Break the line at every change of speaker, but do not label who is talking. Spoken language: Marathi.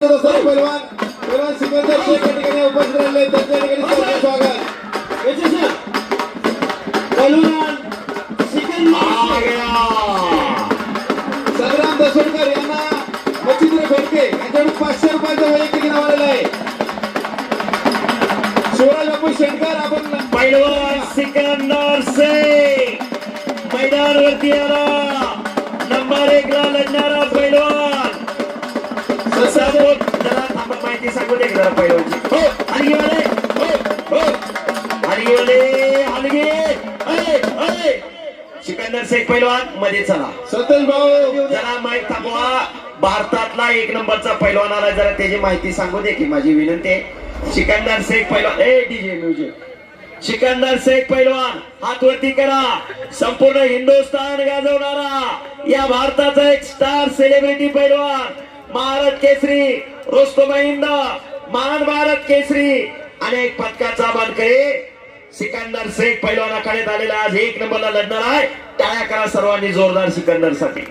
पहिलवान पहिलवान सिकंदर शेख या ठिकाणी उपस्थित राहिले त्यांच्या ठिकाणी स्वागत
पहिलवान सिकंदर
संग्राम दसोडकर यांना मच्छिंद्र खोडके यांच्याकडून 500 रुपयाचा वैयक्तिक इनाम आलेला आहे. शिवराज बापू शेटकर आपण
पहिलवान सिकंदर शेख मैदानावरती आला. नंबर 1 ला लढणारा पहिलवान जरा थांबा माहिती सांगू दे जरा पहिलवानची. हो हलगी वाले हो हलगी वाले हलगी सिकंदर शेख पहिलवान मध्ये चला.
सतेज भाऊ
जरा माहिती थांबवा. भारतातला 1 नंबरचा पहिलवान आला जरा त्याची माहिती सांगू दे की माझी विनंती आहे. सिकंदर शेख पहिलवान डीजे म्युझिक सिकंदर शेख पहिलवान हात वरती करा. संपूर्ण हिंदुस्थान गाजवणारा या भारताचा एक स्टार सेलिब्रिटी पहिलवान महाराज केसरी रुस्तुम महान भारत केसरी अनेक पदकाचा मानकरी सिकंदर शेख पहिलवानाकडे आलेला आज 1 नंबरला लढणार आहे. टाळ्या करा सर्वांनी जोरदार सिकंदर साठी.